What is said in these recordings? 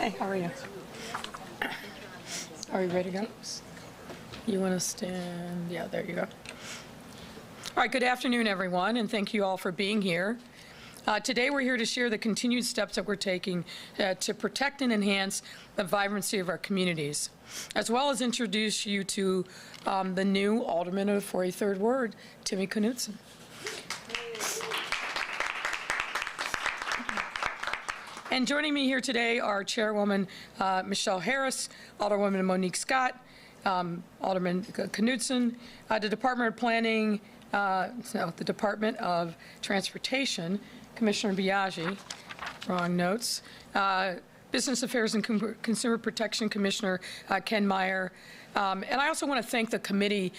Hi, how are you? Are you ready to go? You want to stand? Yeah, there you go. All right, good afternoon, everyone, and thank you all for being here. Today, we're here to share the continued steps that we're taking to protect and enhance the vibrancy of our communities, as well as introduce you to the new Alderman of the 43rd Ward, Timmy Knudsen. And joining me here today are Chairwoman Michelle Harris, Alderwoman Monique Scott, Alderman Knudsen, the Department of Planning, the Department of Transportation, Commissioner Biaggi, wrong notes, Business Affairs and Consumer Protection Commissioner Ken Meyer. And I also want to thank the committee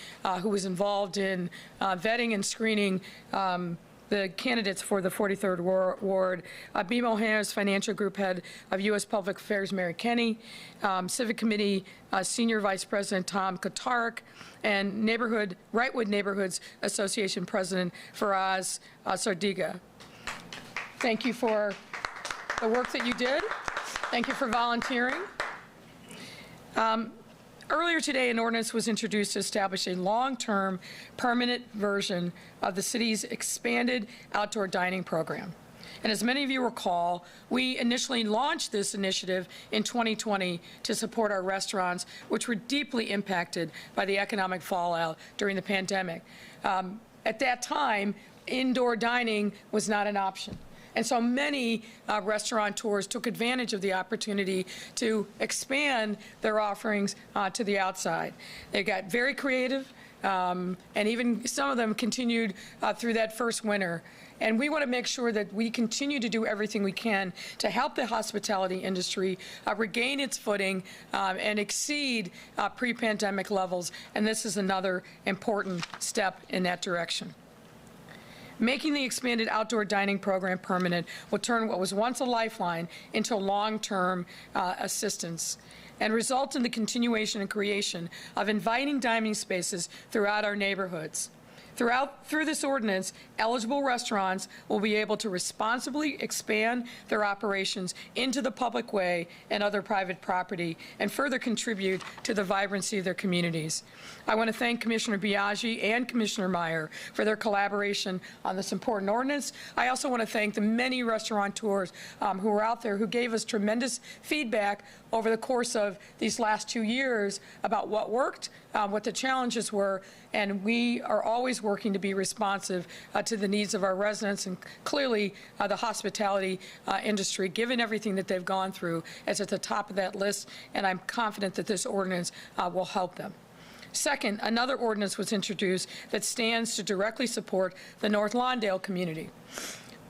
who was involved in vetting and screening the candidates for the 43rd Ward, BMO Harris Financial Group Head of U.S. Public Affairs Mary Kenney, Civic Committee Senior Vice President Tom Kotarek, and Wrightwood Neighborhoods Association President Faraz Sardiga. Thank you for the work that you did. Thank you for volunteering. Earlier today, an ordinance was introduced to establish a long-term permanent version of the city's expanded outdoor dining program. And as many of you recall, we initially launched this initiative in 2020 to support our restaurants, which were deeply impacted by the economic fallout during the pandemic. At that time, indoor dining was not an option. And so many restaurateurs took advantage of the opportunity to expand their offerings to the outside. They got very creative, and even some of them continued through that first winter. And we want to make sure that we continue to do everything we can to help the hospitality industry regain its footing and exceed pre-pandemic levels. And this is another important step in that direction. Making the expanded outdoor dining program permanent will turn what was once a lifeline into long-term assistance and result in the continuation and creation of inviting dining spaces throughout our neighborhoods. Through this ordinance, eligible restaurants will be able to responsibly expand their operations into the public way and other private property and further contribute to the vibrancy of their communities. I want to thank Commissioner Biaggi and Commissioner Meyer for their collaboration on this important ordinance. I also want to thank the many restaurateurs who are out there who gave us tremendous feedback over the course of these last 2 years about what worked, what the challenges were, and we are always working to be responsive to the needs of our residents, and clearly the hospitality industry, given everything that they've gone through, is at the top of that list, and I'm confident that this ordinance will help them. Second, another ordinance was introduced that stands to directly support the North Lawndale community.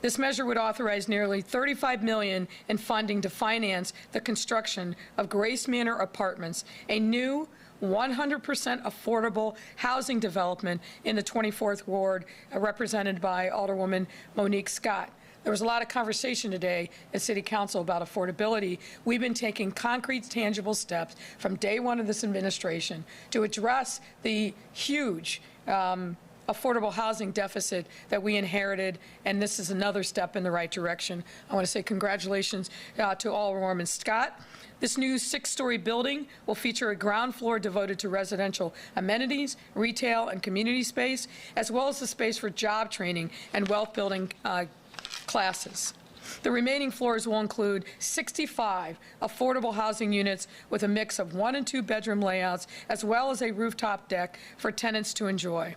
This measure would authorize nearly $35 million in funding to finance the construction of Grace Manor Apartments, a new 100% affordable housing development in the 24th Ward, represented by Alderwoman Monique Scott. There was a lot of conversation today at City Council about affordability. We've been taking concrete, tangible steps from day one of this administration to address the huge affordable housing deficit that we inherited, and this is another step in the right direction. I want to say congratulations to Alderwoman Scott. This new 6-story building will feature a ground floor devoted to residential amenities, retail, and community space, as well as the space for job training and wealth-building classes. The remaining floors will include 65 affordable housing units with a mix of 1- and 2-bedroom layouts, as well as a rooftop deck for tenants to enjoy.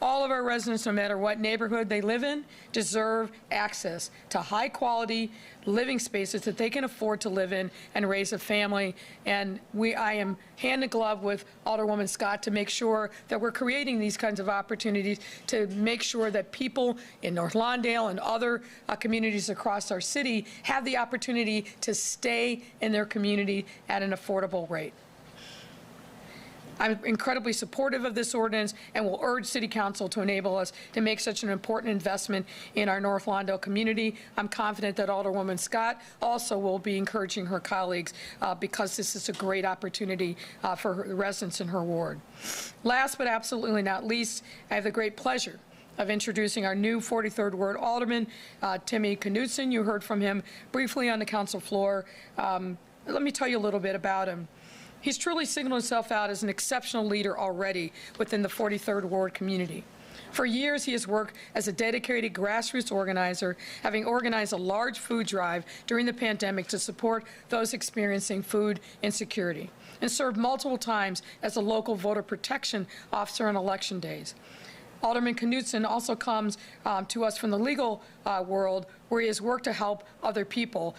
All of our residents, no matter what neighborhood they live in, deserve access to high-quality living spaces that they can afford to live in and raise a family. And I am hand in glove with Alderwoman Scott to make sure that we're creating these kinds of opportunities to make sure that people in North Lawndale and other communities across our city have the opportunity to stay in their community at an affordable rate. I'm incredibly supportive of this ordinance and will urge City Council to enable us to make such an important investment in our North Lawndale community. I'm confident that Alderwoman Scott also will be encouraging her colleagues because this is a great opportunity for the residents in her ward. Last but absolutely not least, I have the great pleasure of introducing our new 43rd Ward Alderman, Timmy Knudsen. You heard from him briefly on the council floor. let me tell you a little bit about him. He's truly signaled himself out as an exceptional leader already within the 43rd Ward community. For years, he has worked as a dedicated grassroots organizer, having organized a large food drive during the pandemic to support those experiencing food insecurity, and served multiple times as a local voter protection officer on election days. Alderman Knudsen also comes to us from the legal world, where he has worked to help other people,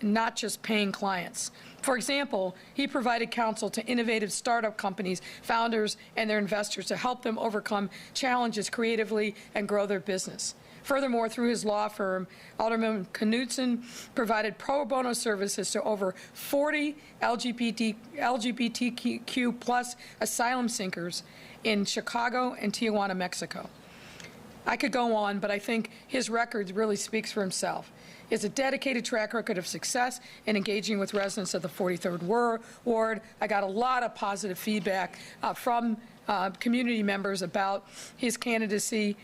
not just paying clients. For example, he provided counsel to innovative startup companies, founders, and their investors to help them overcome challenges creatively and grow their business. Furthermore, through his law firm, Alderman Knudsen provided pro bono services to over 40 LGBTQ plus asylum seekers in Chicago and Tijuana, Mexico. I could go on, but I think his record really speaks for himself. He has a dedicated track record of success in engaging with residents of the 43rd Ward. I got a lot of positive feedback from community members about his candidacy.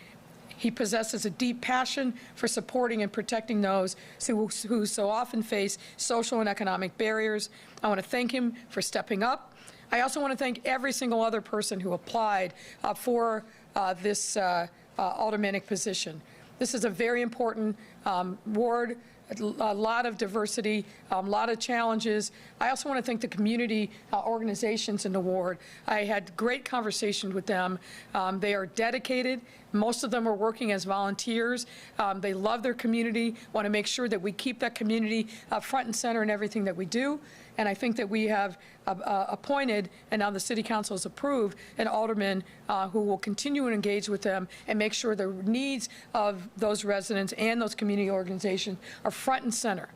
He possesses a deep passion for supporting and protecting those who so often face social and economic barriers. I want to thank him for stepping up. I also want to thank every single other person who applied for this aldermanic position. This is a very important ward, a lot of diversity, a lot of challenges. I also want to thank the community organizations in the ward. I had great conversations with them. They are dedicated. Most of them are working as volunteers. They love their community, want to make sure that we keep that community front and center in everything that we do. And I think that we have appointed, and now the City Council has approved, an alderman who will continue to engage with them and make sure the needs of those residents and those community organizations are front and center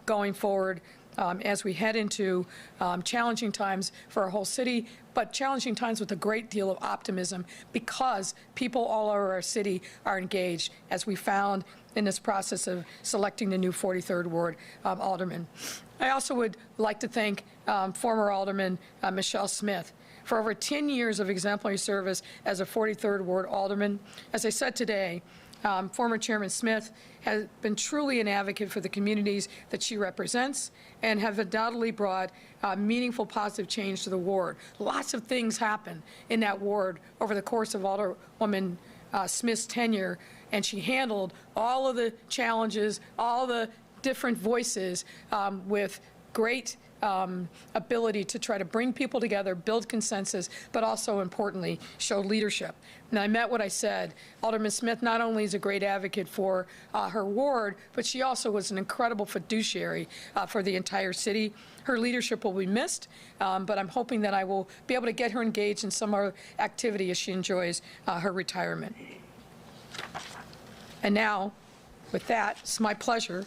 going forward as we head into challenging times for our whole city, but challenging times with a great deal of optimism, because people all over our city are engaged, as we found in this process of selecting the new 43rd Ward alderman. I also would like to thank former Alderman Michelle Smith for over 10 years of exemplary service as a 43rd Ward alderman. As I said today, former Chairman Smith has been truly an advocate for the communities that she represents, and have undoubtedly brought meaningful positive change to the ward. Lots of things happen in that ward over the course of Alderwoman Smith's tenure, and she handled all of the challenges, all the different voices with great ability to try to bring people together, build consensus, but also importantly, show leadership. And I meant what I said. Alderman Smith not only is a great advocate for her ward, but she also was an incredible fiduciary for the entire city. Her leadership will be missed, but I'm hoping that I will be able to get her engaged in some other activity as she enjoys her retirement. And now, with that, it's my pleasure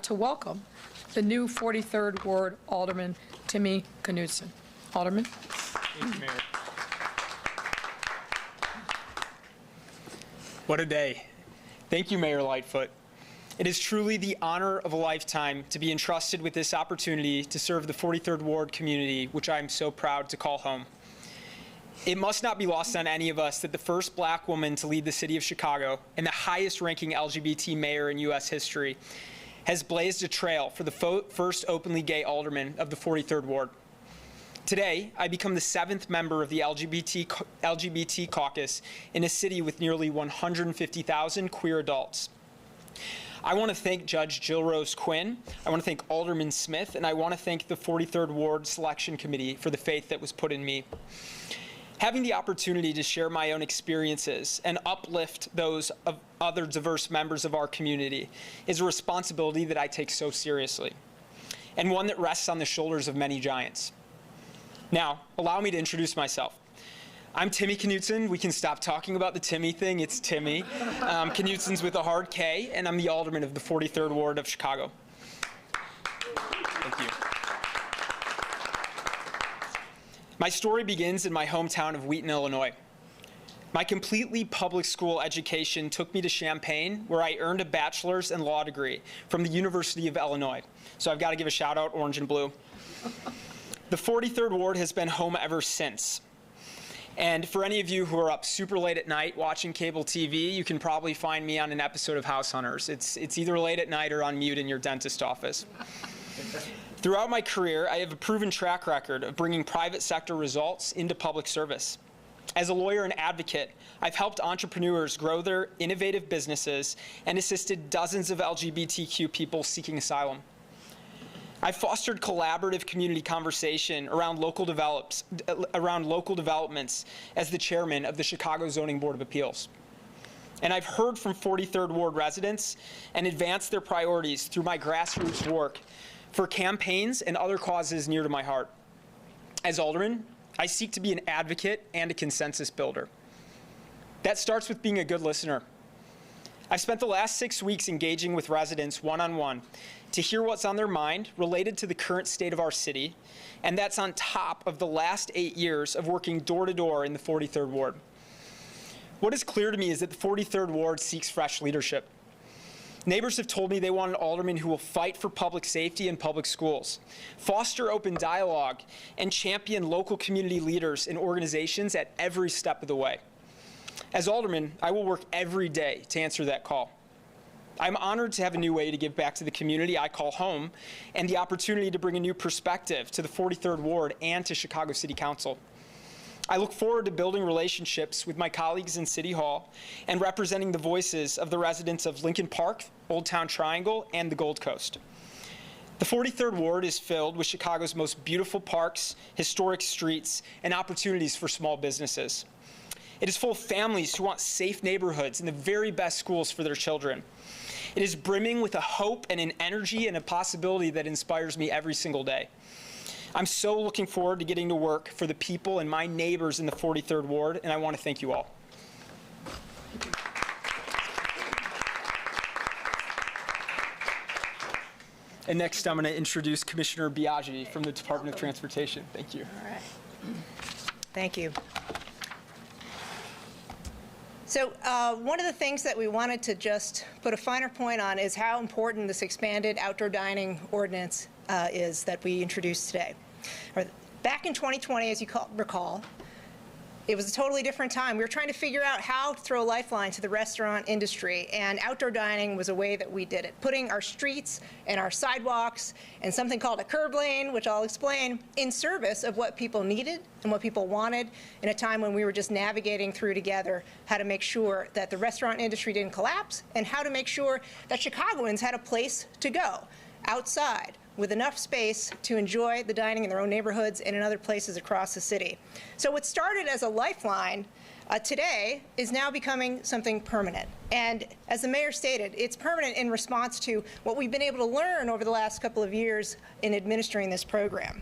to welcome the new 43rd Ward Alderman, Timmy Knudsen. Alderman. Thank you, Mayor. What a day. Thank you, Mayor Lightfoot. It is truly the honor of a lifetime to be entrusted with this opportunity to serve the 43rd Ward community, which I am so proud to call home. It must not be lost on any of us that the first black woman to lead the city of Chicago and the highest ranking LGBT mayor in U.S. history has blazed a trail for the first openly gay alderman of the 43rd Ward. Today, I become the 7th member of the LGBT caucus in a city with nearly 150,000 queer adults. I want to thank Judge Jill Rose Quinn, I want to thank Alderman Smith, and I want to thank the 43rd Ward Selection Committee for the faith that was put in me. Having the opportunity to share my own experiences and uplift those of other diverse members of our community is a responsibility that I take so seriously, and one that rests on the shoulders of many giants. Now, allow me to introduce myself. I'm Timmy Knudsen. We can stop talking about the Timmy thing. It's Timmy. Knudsen's with a hard K, and I'm the alderman of the 43rd Ward of Chicago. Thank you. My story begins in my hometown of Wheaton, Illinois. My completely public school education took me to Champaign, where I earned a bachelor's and law degree from the University of Illinois. So I've got to give a shout out, orange and blue. The 43rd Ward has been home ever since. And for any of you who are up super late at night watching cable TV, you can probably find me on an episode of House Hunters. It's either late at night or on mute in your dentist office. Throughout my career, I have a proven track record of bringing private sector results into public service. As a lawyer and advocate, I've helped entrepreneurs grow their innovative businesses and assisted dozens of LGBTQ people seeking asylum. I've fostered collaborative community conversation around local developments as the chairman of the Chicago Zoning Board of Appeals. And I've heard from 43rd Ward residents and advanced their priorities through my grassroots work for campaigns and other causes near to my heart. As alderman, I seek to be an advocate and a consensus builder. That starts with being a good listener. I've spent the last 6 weeks engaging with residents one-on-one to hear what's on their mind related to the current state of our city, and that's on top of the last 8 years of working door-to-door in the 43rd Ward. What is clear to me is that the 43rd Ward seeks fresh leadership. Neighbors have told me they want an alderman who will fight for public safety and public schools, foster open dialogue, and champion local community leaders and organizations at every step of the way. As alderman, I will work every day to answer that call. I'm honored to have a new way to give back to the community I call home and the opportunity to bring a new perspective to the 43rd Ward and to Chicago City Council. I look forward to building relationships with my colleagues in City Hall and representing the voices of the residents of Lincoln Park, Old Town Triangle, and the Gold Coast. The 43rd Ward is filled with Chicago's most beautiful parks, historic streets, and opportunities for small businesses. It is full of families who want safe neighborhoods and the very best schools for their children. It is brimming with a hope and an energy and a possibility that inspires me every single day. I'm so looking forward to getting to work for the people and my neighbors in the 43rd Ward, and I want to thank you all. And next, I'm going to introduce Commissioner Biaggi from the Department of Transportation. Thank you. All right. Thank you. So one of the things that we wanted to just put a finer point on is how important this expanded outdoor dining ordinance is that we introduced today. Back in 2020, as you recall, it was a totally different time. We were trying to figure out how to throw a lifeline to the restaurant industry, and outdoor dining was a way that we did it, putting our streets and our sidewalks and something called a curb lane, which I'll explain, in service of what people needed and what people wanted in a time when we were just navigating through together how to make sure that the restaurant industry didn't collapse and how to make sure that Chicagoans had a place to go outside with enough space to enjoy the dining in their own neighborhoods and in other places across the city. So what started as a lifeline today is now becoming something permanent. And as the mayor stated, it's permanent in response to what we've been able to learn over the last couple of years in administering this program.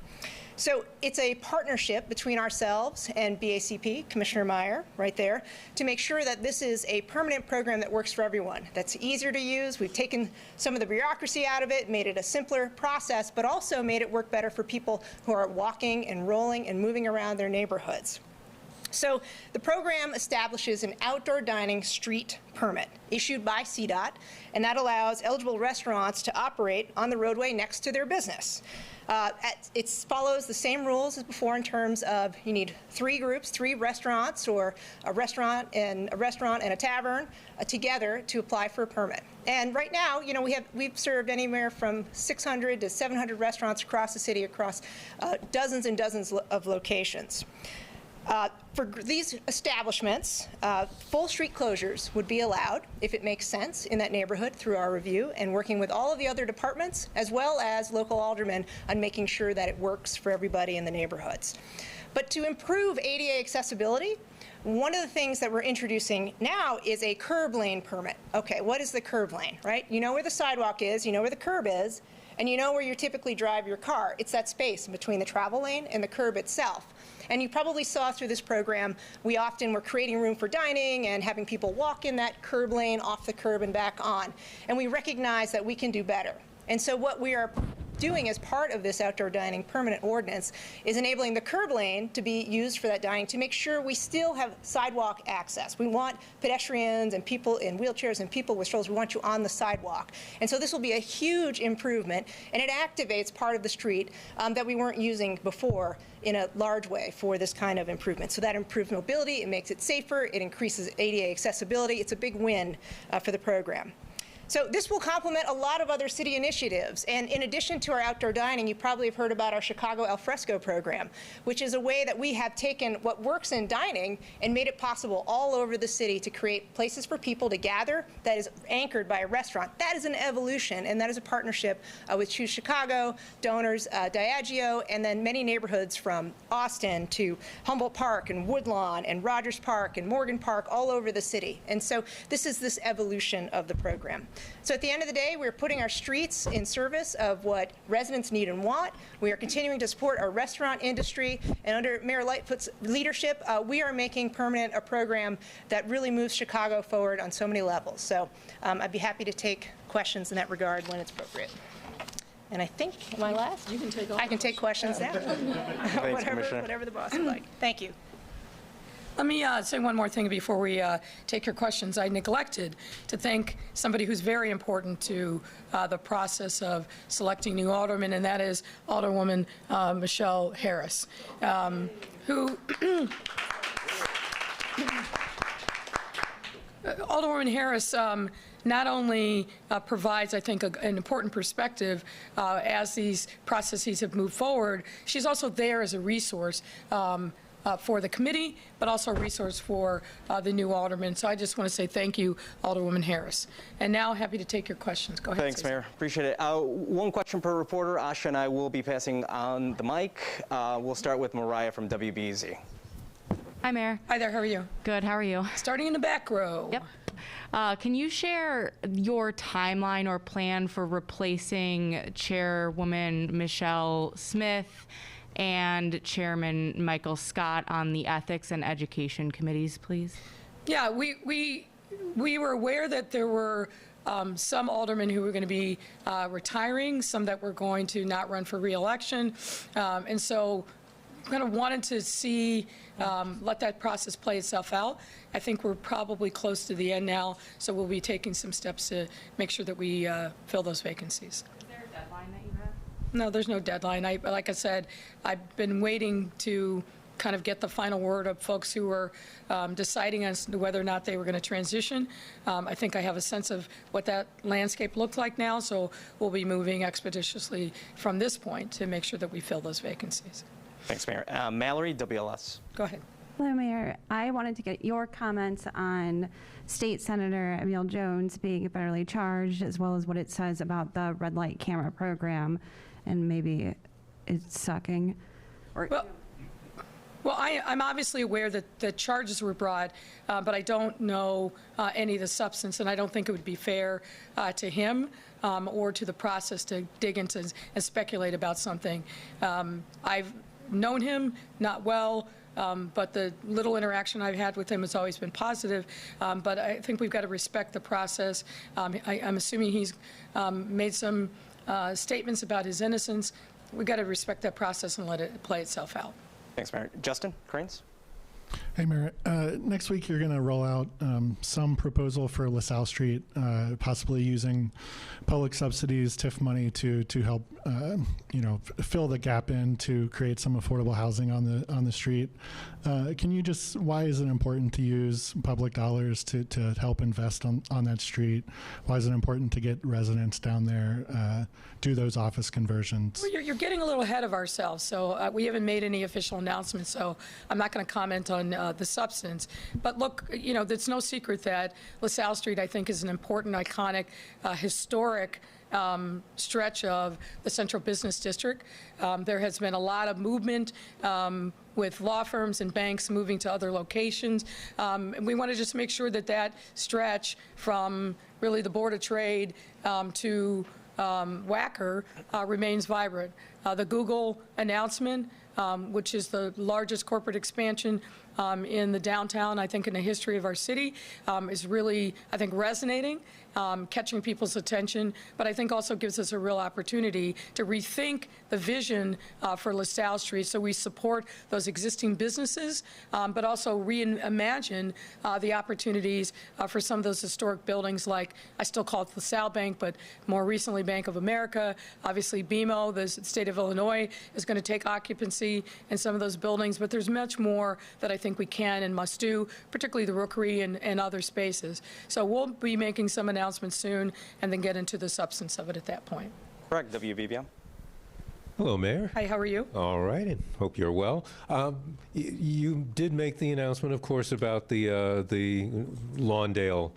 So it's a partnership between ourselves and BACP, Commissioner Meyer, right there, to make sure that this is a permanent program that works for everyone, that's easier to use. We've taken some of the bureaucracy out of it, made it a simpler process, but also made it work better for people who are walking and rolling and moving around their neighborhoods. So the program establishes an outdoor dining street permit issued by CDOT, and that allows eligible restaurants to operate on the roadway next to their business. It follows the same rules as before in terms of you need 3 groups, 3 restaurants, or a restaurant and a tavern together to apply for a permit. And right now, you know, we've served anywhere from 600 to 700 restaurants across the city, across dozens and dozens of locations. For these establishments, full street closures would be allowed if it makes sense in that neighborhood through our review and working with all of the other departments as well as local aldermen on making sure that it works for everybody in the neighborhoods. But to improve ADA accessibility, one of the things that we're introducing now is a curb lane permit. Okay, what is the curb lane, right? You know where the sidewalk is, you know where the curb is, and you know where you typically drive your car. It's that space between the travel lane and the curb itself. And you probably saw through this program, we often were creating room for dining and having people walk in that curb lane, off the curb and back on. And we recognize that we can do better. And so what we are doing as part of this outdoor dining permanent ordinance is enabling the curb lane to be used for that dining to make sure we still have sidewalk access. We want pedestrians and people in wheelchairs and people with strollers, we want you on the sidewalk. And so this will be a huge improvement, and it activates part of the street that we weren't using before in a large way for this kind of improvement. So that improves mobility, it makes it safer, it increases ADA accessibility. It's a big win for the program. So this will complement a lot of other city initiatives. And in addition to our outdoor dining, you probably have heard about our Chicago Alfresco program, which is a way that we have taken what works in dining and made it possible all over the city to create places for people to gather that is anchored by a restaurant. That is an evolution, and that is a partnership with Choose Chicago, donors Diageo, and then many neighborhoods from Austin to Humboldt Park and Woodlawn and Rogers Park and Morgan Park all over the city. And so this is this evolution of the program. So at the end of the day, we're putting our streets in service of what residents need and want. We are continuing to support our restaurant industry, and under Mayor Lightfoot's leadership, we are making permanent a program that really moves Chicago forward on so many levels. So I'd be happy to take questions in that regard when it's appropriate. And I think, am I last? You can take all I can take questions now. Thanks, Commissioner. Whatever the boss would like. Thank you. Let me say one more thing before we take your questions. I neglected to thank somebody who's very important to the process of selecting new aldermen, and that is Alderwoman Michelle Harris, who Alderwoman Harris not only provides, I think, an important perspective as these processes have moved forward, she's also there as a resource for the committee, but also a resource for the new aldermen. So I just want to say thank you, Alderwoman Harris. And now happy to take your questions. Go ahead. Thanks, Mayor. Appreciate it. One question per reporter. Asha and I will be passing on the mic. We'll start with Mariah from WBZ. Hi, Mayor. Hi there. How are you? Good. How are you? Starting in the back row. Yep. Can you share your timeline or plan for replacing Chairwoman Michelle Smith and Chairman Michael Scott on the Ethics and Education Committees, please? Yeah, we were aware that there were some aldermen who were going to be retiring, some that were going to not run for re-election, and so kind of wanted to see, let that process play itself out. I think we're probably close to the end now, so we'll be taking some steps to make sure that we fill those vacancies. Is there a deadline that you have? No, there's no deadline. Like I said, I've been waiting to kind of get the final word of folks who were deciding as to whether or not they were going to transition. I think I have a sense of what that landscape looked like now, so we'll be moving expeditiously from this point to make sure that we fill those vacancies. Thanks, Mayor. Mallory, WLS. Go ahead. Hello, Mayor. I wanted to get your comments on State Senator Emil Jones being federally charged, as well as what it says about the red light camera program, and maybe it's sucking. Or Well, I'm obviously aware that the charges were brought, but I don't know any of the substance, and I don't think it would be fair to him or to the process to dig into and speculate about something. I've known him not well, but the little interaction I've had with him has always been positive. But I think we've got to respect the process. I'm assuming he's made some statements about his innocence. We've got to respect that process and let it play itself out. Thanks, Mayor. Justin Cranes. Hey, Mayor. Next week, you're going to roll out some proposal for LaSalle Street, possibly using public subsidies, TIF money to help, fill the gap in to create some affordable housing on the street. Can you just, why is it important to use public dollars to help invest on that street? Why is it important to get residents down there, do those office conversions? Well, you're getting a little ahead of ourselves, so we haven't made any official announcements, so I'm not going to comment on the substance. But look, it's no secret that LaSalle Street, I think, is an important, iconic, historic stretch of the Central Business District. There has been a lot of movement with law firms and banks moving to other locations. And we want to just make sure that that stretch from really the Board of Trade to Wacker remains vibrant. The Google announcement, which is the largest corporate expansion in the downtown, I think, in the history of our city, is really, I think, resonating, catching people's attention, but I think also gives us a real opportunity to rethink the vision for LaSalle Street, so we support those existing businesses, but also reimagine the opportunities for some of those historic buildings, like I still call it LaSalle Bank, but more recently Bank of America, obviously BMO, the state of Illinois is going to take occupancy in some of those buildings, but there's much more that I think think we can and must do, particularly the Rookery and other spaces. So we'll be making some announcements soon and then get into the substance of it at that point. Correct, WBBM. Hello, Mayor. Hi, how are you? All right, and hope you're well. You did make the announcement, of course, about the Lawndale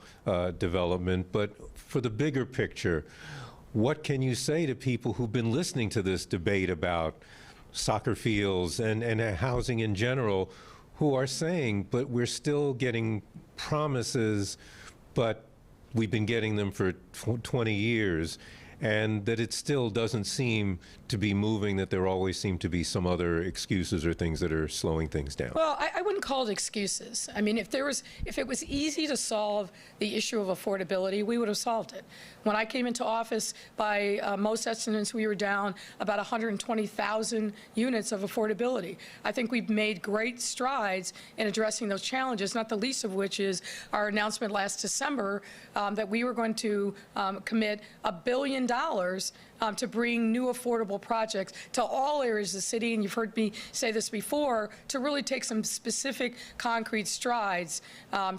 development, but for the bigger picture, what can you say to people who've been listening to this debate about soccer fields and housing in general, who are saying, but we're still getting promises, but we've been getting them for 20 years, and that it still doesn't seem to be moving, that there always seem to be some other excuses or things that are slowing things down? Well, I wouldn't call it excuses. I mean, if it was easy to solve the issue of affordability, we would have solved it. When I came into office, by most estimates, we were down about 120,000 units of affordability. I think we've made great strides in addressing those challenges, not the least of which is our announcement last December that we were going to commit $1 billion to bring new affordable projects to all areas of the city, and you've heard me say this before, to really take some specific concrete strides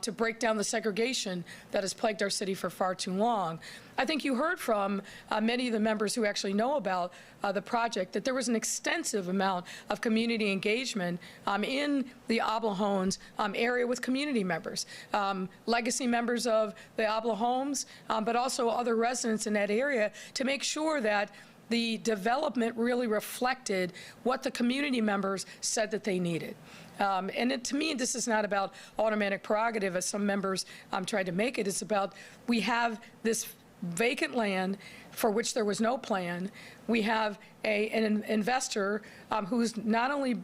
to break down the segregation that has plagued our city for far too long. I think you heard from many of the members who actually know about the project that there was an extensive amount of community engagement in the Oblahones area with community members, legacy members of the Obla homes, but also other residents in that area, to make sure that the development really reflected what the community members said that they needed. To me, this is not about automatic prerogative, as some members tried to make it. It's about, we have this vacant land for which there was no plan. We have an investor who's not only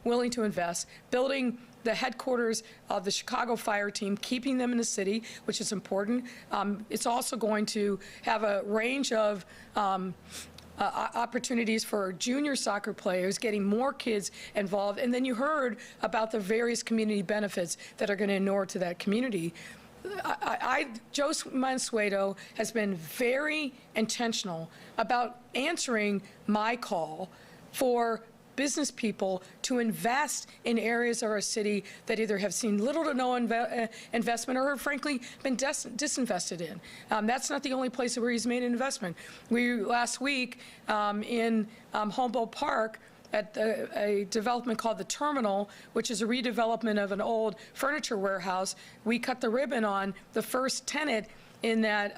willing to invest, building the headquarters of the Chicago fire team, keeping them in the city, which is important. It's also going to have a range of opportunities for junior soccer players, getting more kids involved. And then you heard about the various community benefits that are going to inure to that community. Joe Mansueto has been very intentional about answering my call for business people to invest in areas of our city that either have seen little to no investment or have frankly been disinvested in. That's not the only place where he's made an investment. Last week in Humboldt Park, at a development called The Terminal, which is a redevelopment of an old furniture warehouse, we cut the ribbon on the first tenant in that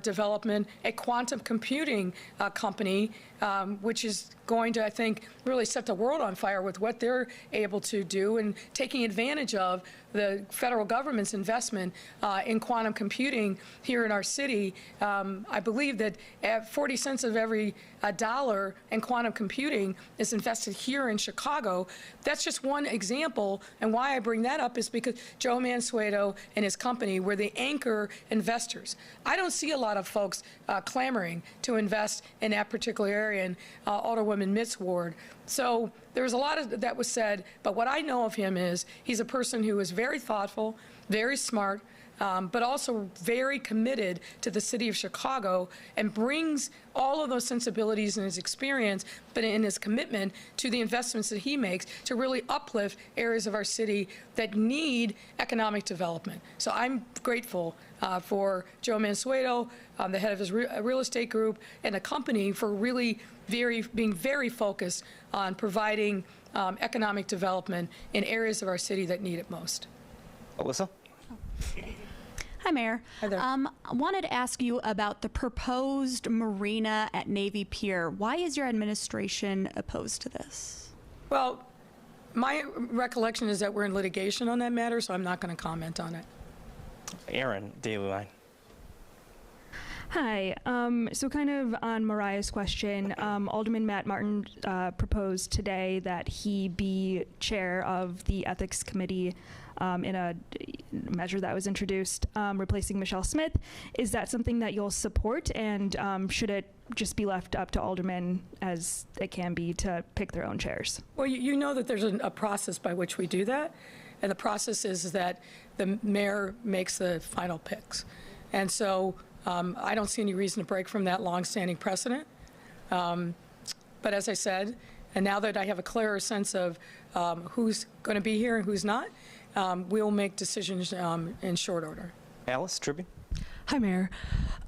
development, a quantum computing company, which is going to, I think, really set the world on fire with what they're able to do and taking advantage of the federal government's investment in quantum computing here in our city. I believe that at 40 cents of every dollar in quantum computing is invested here in Chicago. That's just one example, and why I bring that up is because Joe Mansueto and his company were the anchor investors. I don't see a lot of folks clamoring to invest in that particular area in Alderwoman Mitt's ward. So there's a lot of that was said, but what I know of him is he's a person who is very thoughtful, very smart, but also very committed to the city of Chicago and brings all of those sensibilities and his experience, but in his commitment to the investments that he makes to really uplift areas of our city that need economic development. So I'm grateful for Joe Mansueto, the head of his real estate group, and the company for really being very focused on providing economic development in areas of our city that need it most. Alyssa? Hi, Mayor. Hi there. I wanted to ask you about the proposed marina at Navy Pier. Why is your administration opposed to this? Well, my recollection is that we're in litigation on that matter, so I'm not going to comment on it. Aaron, Daily Line. Hi. So kind of on Mariah's question, Alderman Matt Martin proposed today that he be chair of the Ethics Committee in a measure that was introduced, replacing Michelle Smith. Is that something that you'll support, and should it just be left up to aldermen, as it can be, to pick their own chairs? Well, you know that there's a process by which we do that, and the process is that the mayor makes the final picks. And so I don't see any reason to break from that longstanding precedent. But as I said, And now that I have a clearer sense of who's going to be here and who's not, we'll make decisions in short order. Alice, Tribune. Hi, Mayor.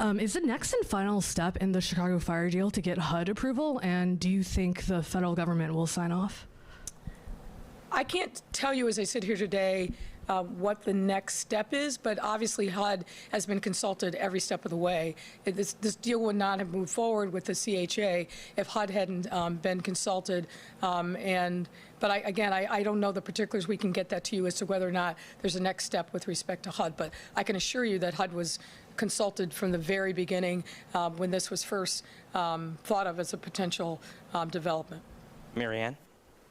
Is the next and final step in the Chicago fire deal to get HUD approval, and do you think the federal government will sign off? I can't tell you as I sit here today what the next step is, but obviously HUD has been consulted every step of the way. This deal would not have moved forward with the CHA if HUD hadn't been consulted. But I don't know the particulars. We can get that to you as to whether or not there's a next step with respect to HUD. But I can assure you that HUD was consulted from the very beginning when this was first thought of as a potential development. Marianne,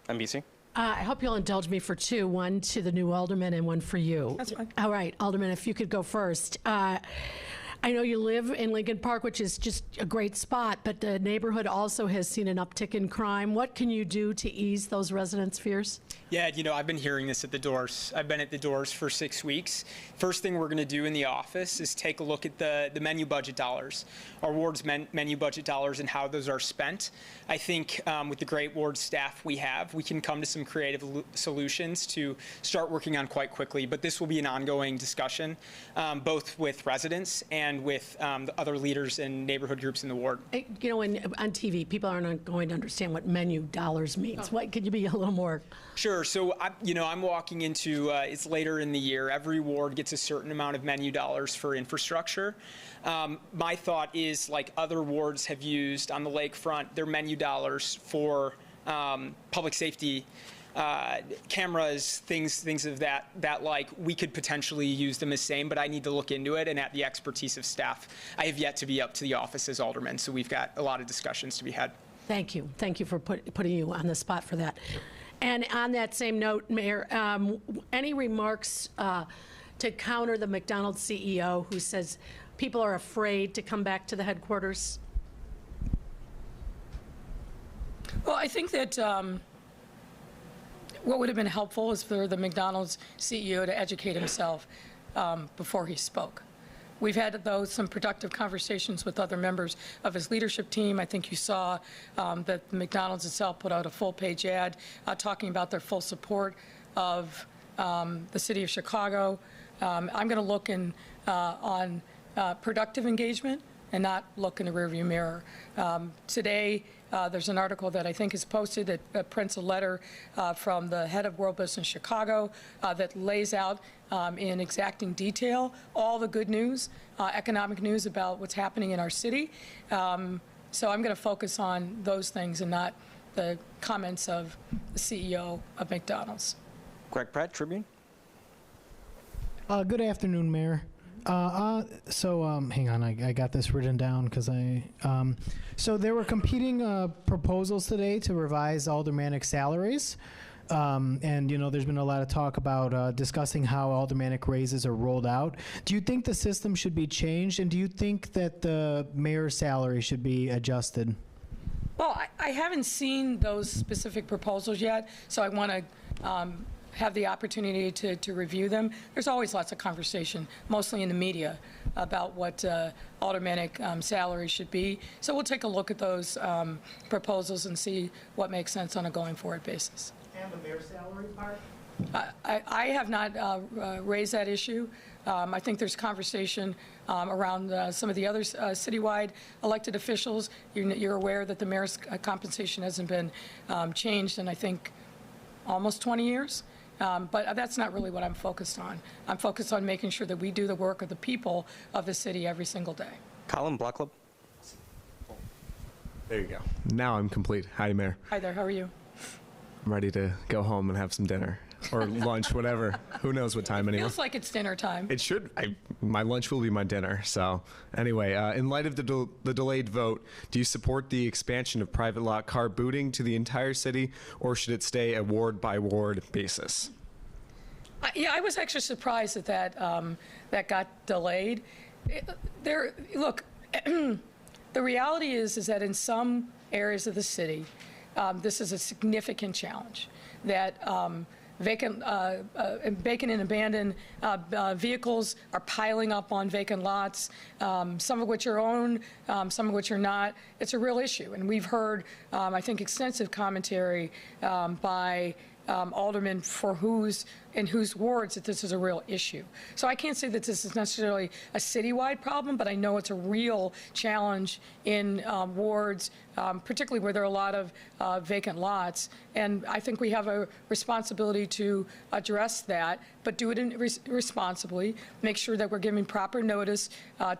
NBC. I hope you'll indulge me for two, one to the new alderman and one for you. That's fine. All right, Alderman, if you could go first. I know you live in Lincoln Park, which is just a great spot, but the neighborhood also has seen an uptick in crime. What can you do to ease those residents' fears? Yeah, I've been hearing this at the doors. I've been at the doors for 6 weeks. First thing we're going to do in the office is take a look at the menu budget dollars, our ward's menu budget dollars and how those are spent. I think with the great ward staff we have, we can come to some creative solutions to start working on quite quickly. But this will be an ongoing discussion, both with residents and with the other leaders and neighborhood groups in the ward. On TV, people aren't going to understand what menu dollars means. What could you be a little more? Sure. So, I'm walking into, it's later in the year. Every ward gets a certain amount of menu dollars for infrastructure. My thought is, like other wards have used on the lakefront, their menu dollars for public safety, cameras, things of that like, we could potentially use them as same, but I need to look into it and at the expertise of staff. I have yet to be up to the office as alderman, so we've got a lot of discussions to be had. Thank you. Thank you for putting you on the spot for that. And on that same note, Mayor, any remarks to counter the McDonald's CEO who says people are afraid to come back to the headquarters? Well, I think that what would have been helpful is for the McDonald's CEO to educate himself before he spoke. We've had, though, some productive conversations with other members of his leadership team. I think you saw that McDonald's itself put out a full-page ad talking about their full support of the city of Chicago. I'm going to look on productive engagement and not look in the rearview mirror. Today, there's an article that I think is posted that prints a letter from the head of World Business Chicago that lays out in exacting detail all the good news, economic news about what's happening in our city. So I'm going to focus on those things and not the comments of the CEO of McDonald's. Greg Pratt, Tribune. Good afternoon, Mayor. Hang on, I got this written down because so there were competing proposals today to revise aldermanic salaries. And, there's been a lot of talk about discussing how aldermanic raises are rolled out. Do you think the system should be changed, and do you think that the mayor's salary should be adjusted? Well, I haven't seen those specific proposals yet, so I want to have the opportunity to review them. There's always lots of conversation, mostly in the media, about what aldermanic salary should be. So we'll take a look at those proposals and see what makes sense on a going-forward basis. And the mayor's salary part? I have not raised that issue. I think there's conversation around some of the other citywide elected officials. You're aware that the mayor's compensation hasn't been changed in, I think, almost 20 years. But that's not really what I'm focused on. I'm focused on making sure that we do the work of the people of the city every single day. Colin, Block Club. There you go. Now I'm complete. Hi, Mayor. Hi there. How are you? I'm ready to go home and have some dinner or lunch, whatever. Who knows what time anymore? Feels like it's dinner time. It should. My lunch will be my dinner. So anyway, in light of the delayed vote, do you support the expansion of private lot car booting to the entire city, or should it stay a ward by ward basis? Yeah, I was actually surprised that that got delayed. Look, the reality is that in some areas of the city, this is a significant challenge. That vacant and abandoned vehicles are piling up on vacant lots, some of which are owned, some of which are not. It's a real issue, and we've heard, I think, extensive commentary by aldermen in whose wards that this is a real issue. So I can't say that this is necessarily a citywide problem, but I know it's a real challenge in wards, particularly where there are a lot of vacant lots. And I think we have a responsibility to address that, but do it responsibly, make sure that we're giving proper notice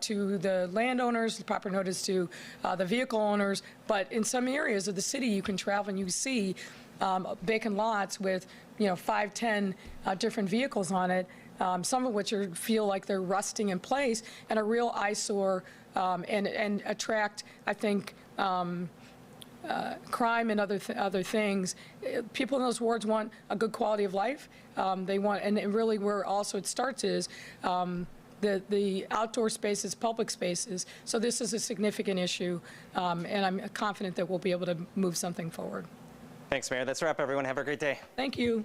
to the landowners, proper notice to the vehicle owners. But in some areas of the city, you can travel and you see vacant lots with 5, 10 different vehicles on it, some of which feel like they're rusting in place and a real eyesore and attract, I think, crime and other things. People in those wards want a good quality of life. They want, and really where also it starts is the outdoor spaces, public spaces. So this is a significant issue, and I'm confident that we'll be able to move something forward. Thanks, Mayor. That's a wrap, everyone. Have a great day. Thank you.